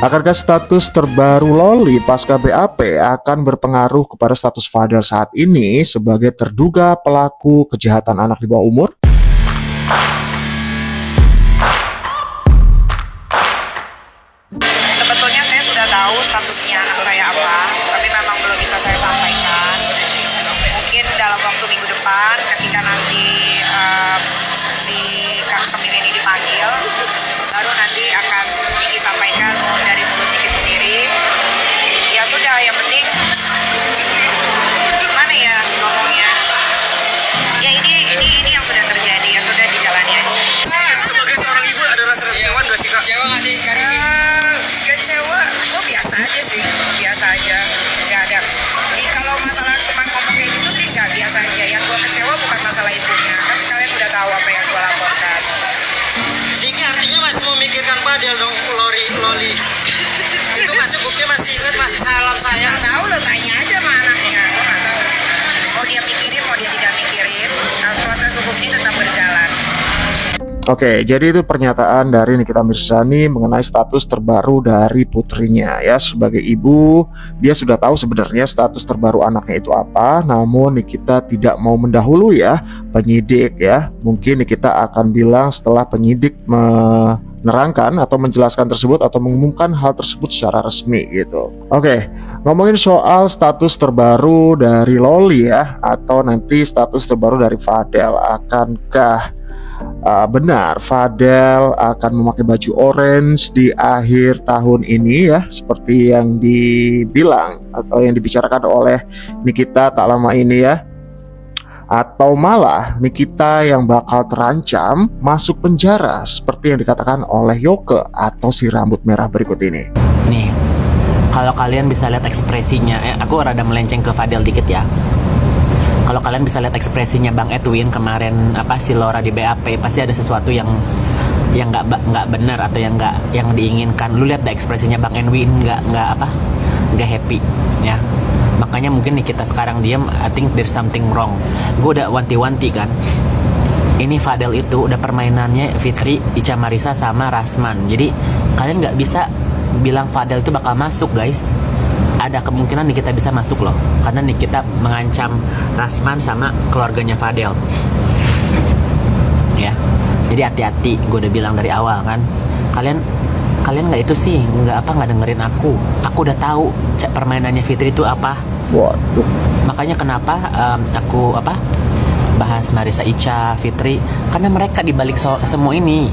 Akankah status terbaru Loli pasca BAP akan berpengaruh kepada status Fadel saat ini sebagai terduga pelaku kejahatan anak di bawah umur? Sebetulnya saya sudah tahu statusnya anak saya apa, tapi memang belum bisa saya sampaikan. Mungkin dalam waktu minggu depan, ketika nanti si Kang Semir ini dipanggil, baru nanti akan Niki sampaikan dari mulut Niki sendiri. Ya sudah, yang penting gimana ya ngomongnya. Ya ini yang sudah terjadi, ya sudah dijalani aja. Sebagai seorang ibu ada rasa kecewa nggak sih Kak? Kecewa nggak sih kali ini? Kecewa, biasa aja sih, biasa aja, nggak ada. Kalau masalah cuma ngomong kayak gitu sih nggak, biasa aja. Yang gue kecewa bukan masalah itunya, kan kalian udah tahu apa yang gue laporkan. Ini artinya masih memikirkan Fadel dong, Loli. Itu masih bukti, masih ingat, masih salam sayang. Nggak tahu, lo tanya aja sama anaknya, gue nggak tahu. Mau dia mikirin, mau dia tidak mikirin, proses hukum ini tetap berjalan. Oke, jadi itu pernyataan dari Nikita Mirzani mengenai status terbaru dari putrinya ya. Sebagai ibu, dia sudah tahu sebenarnya status terbaru anaknya itu apa. Namun Nikita tidak mau mendahului ya penyidik ya. Mungkin Nikita akan bilang setelah penyidik menerangkan atau menjelaskan tersebut atau mengumumkan hal tersebut secara resmi gitu. Oke, ngomongin soal status terbaru dari Loli ya, atau nanti status terbaru dari Fadel, akankah benar Fadel akan memakai baju orange di akhir tahun ini ya, seperti yang dibilang atau yang dibicarakan oleh Nikita tak lama ini ya, atau malah Nikita yang bakal terancam masuk penjara seperti yang dikatakan oleh Yoke atau si rambut merah berikut ini. Nih, kalau kalian bisa lihat ekspresinya, aku rada melenceng ke Fadel dikit ya. Kalau kalian bisa lihat ekspresinya Bang Edwin kemarin si Laura di BAP, pasti ada sesuatu yang nggak benar atau yang diinginkan. Lu lihat deh ekspresinya Bang Edwin nggak happy ya. Makanya mungkin nih kita sekarang diam, I think there's something wrong. Gue udah wanti-wanti kan. Ini Fadel itu udah permainannya Fitri, Ica Marisa sama Rasman. Jadi kalian nggak bisa bilang Fadel itu bakal masuk guys. Ada kemungkinan Nikita bisa masuk loh, karena Nikita mengancam Rasman sama keluarganya Fadel ya. Jadi hati-hati, gue udah bilang dari awal kan. Kalian nggak itu sih, nggak dengerin aku udah tahu permainannya Fitri itu apa. Waduh. Makanya kenapa aku bahas Marisa, Ica, Fitri, karena mereka dibalik semua ini.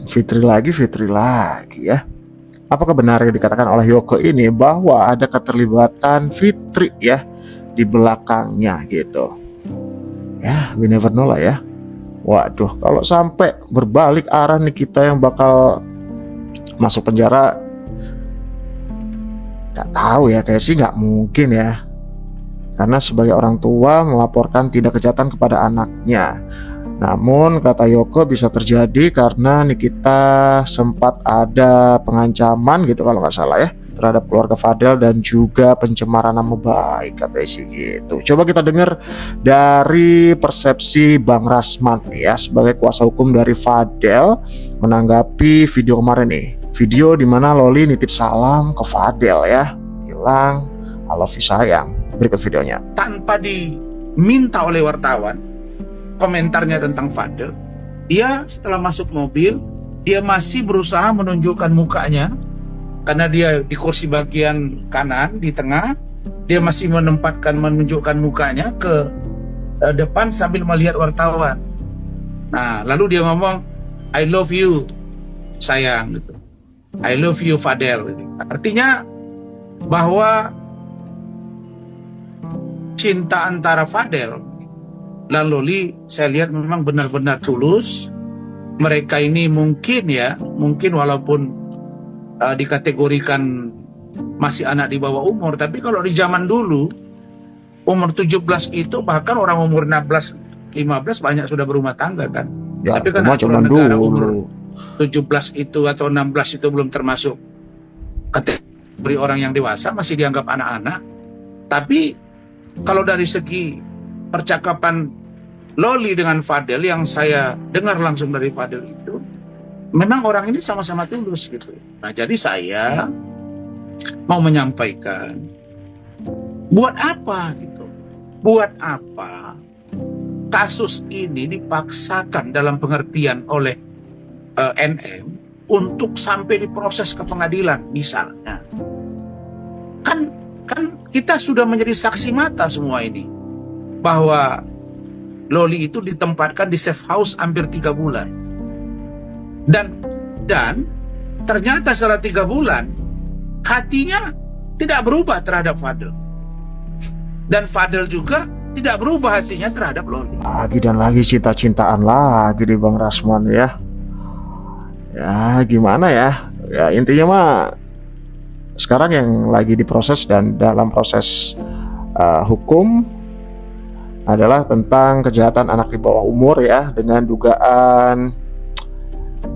Fitri lagi ya. Apakah benar yang dikatakan oleh Yoke ini bahwa ada keterlibatan Fitri ya di belakangnya gitu? Ya, we never know lah ya. Waduh, kalau sampai berbalik arah nih kita yang bakal masuk penjara, nggak tahu ya, kayak sih nggak mungkin ya. Karena sebagai orang tua melaporkan tindak kejahatan kepada anaknya. Namun kata Yoke bisa terjadi karena Nikita sempat ada pengancaman gitu kalau nggak salah ya, terhadap keluarga Fadel dan juga pencemaran nama baik katanya sih gitu. Coba kita dengar dari persepsi Bang Rasman ya sebagai kuasa hukum dari Fadel menanggapi video kemarin nih. Video dimana Loli nitip salam ke Fadel ya, bilang I love you sayang. Berikut videonya. Tanpa diminta oleh wartawan komentarnya tentang Fadel, dia setelah masuk mobil, dia masih berusaha menunjukkan mukanya karena dia di kursi bagian kanan di tengah, dia masih menunjukkan mukanya ke depan sambil melihat wartawan. Nah, lalu dia ngomong I love you sayang gitu. I love you Fadel gitu. Artinya bahwa cinta antara Fadel dan Loli saya lihat memang benar-benar tulus. Mereka ini mungkin walaupun dikategorikan masih anak di bawah umur, tapi kalau di zaman dulu umur 17 itu bahkan orang umur 16, 15 banyak sudah berumah tangga kan. Ya, tapi kan aturan negara umur 17 itu atau 16 itu belum termasuk kategori orang yang dewasa, masih dianggap anak-anak. Tapi kalau dari segi percakapan Loli dengan Fadel yang saya dengar langsung dari Fadel itu, memang orang ini sama-sama tulus gitu. Nah, jadi saya mau menyampaikan, buat apa gitu? Buat apa kasus ini dipaksakan dalam pengertian oleh NM untuk sampai diproses ke pengadilan misalnya? Kan kita sudah menjadi saksi mata semua ini bahwa Loli itu ditempatkan di safe house hampir 3 bulan. Dan ternyata setelah 3 bulan hatinya tidak berubah terhadap Fadel, dan Fadel juga tidak berubah hatinya terhadap Loli. Lagi dan lagi cinta-cintaan lagi di Bang Rasman ya. Ya gimana ya? Ya intinya mah sekarang yang lagi diproses dan dalam proses hukum adalah tentang kejahatan anak di bawah umur ya, dengan dugaan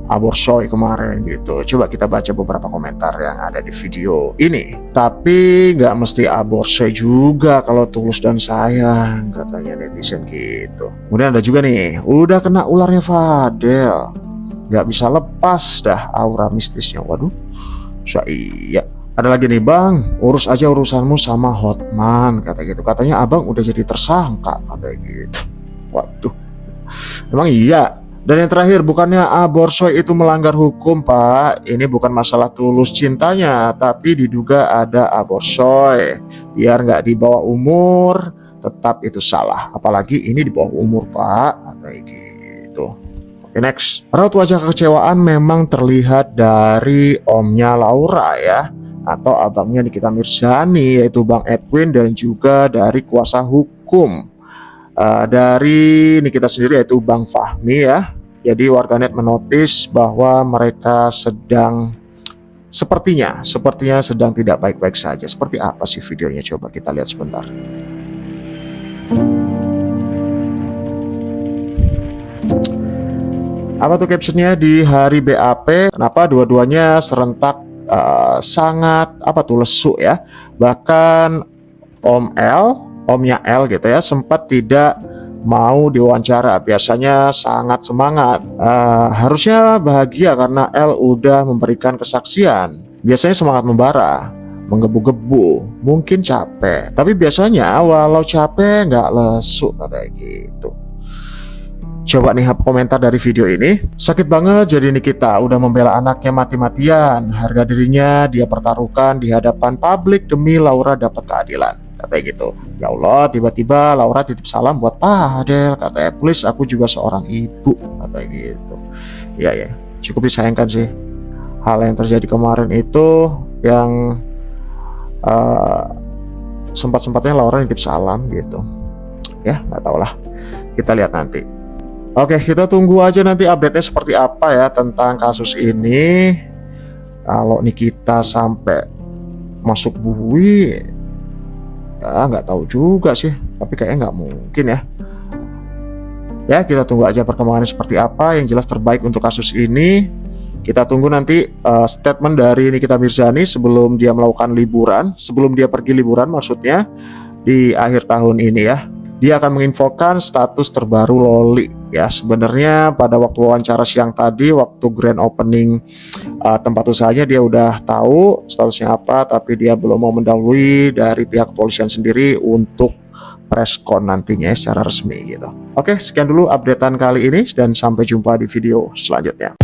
aborsoy kemarin gitu. Coba kita baca beberapa komentar yang ada di video ini. Tapi nggak mesti aborsoy juga kalau tulus dan sayang, katanya netizen gitu. Kemudian ada juga nih, udah kena ularnya Fadel, nggak bisa lepas dah aura mistisnya. Waduh, iya. Ada lagi nih, Bang, urus aja urusanmu sama Hotman, kata gitu. Katanya abang udah jadi tersangka, katanya gitu. Waduh, emang iya. Dan yang terakhir, bukannya aborsoy itu melanggar hukum, Pak. Ini bukan masalah tulus cintanya, tapi diduga ada aborsoy. Biar nggak di bawah umur, tetap itu salah. Apalagi ini di bawah umur, Pak, katanya gitu. Oke, next. Raut wajah kekecewaan memang terlihat dari omnya Laura ya, atau abangnya Nikita Mirzani, yaitu Bang Edwin, dan juga dari kuasa hukum dari Nikita sendiri, yaitu Bang Fahmi ya. Jadi warganet menotis bahwa mereka sepertinya sedang tidak baik-baik saja. Seperti apa sih videonya? Coba kita lihat sebentar. Apa tuh captionnya di hari BAP? Kenapa dua-duanya serentak sangat lesu ya? Bahkan omnya L gitu ya, sempat tidak mau diwawancara. Biasanya sangat semangat, harusnya bahagia karena L udah memberikan kesaksian. Biasanya semangat membara, menggebu-gebu, mungkin capek, tapi biasanya walau capek nggak lesu, katanya gitu. Coba nih komentar dari video ini. Sakit banget jadi Nikita udah membela anaknya mati-matian. Harga dirinya dia pertaruhkan di hadapan publik demi Laura dapat keadilan, katanya gitu. Ya Allah, tiba-tiba Laura titip salam buat Fadel, katanya, please aku juga seorang ibu, katanya gitu. Ya cukup disayangkan sih hal yang terjadi kemarin itu, yang sempat-sempatnya Laura titip salam gitu. Ya nggak tau lah, kita lihat nanti. Oke, kita tunggu aja nanti update-nya seperti apa ya tentang kasus ini. Kalau Nikita sampai masuk bui, ya nggak tahu juga sih, tapi kayaknya nggak mungkin ya. Ya kita tunggu aja perkembangannya seperti apa. Yang jelas terbaik untuk kasus ini. Kita tunggu nanti statement dari Nikita Mirzani sebelum dia melakukan liburan, sebelum dia pergi liburan maksudnya di akhir tahun ini ya. Dia akan menginfokan status terbaru Loli ya. Sebenarnya pada waktu wawancara siang tadi, waktu grand opening tempat usahanya, dia udah tahu statusnya apa, tapi dia belum mau mendahului dari pihak kepolisian sendiri untuk preskon nantinya secara resmi gitu. Oke, sekian dulu updatean kali ini dan sampai jumpa di video selanjutnya.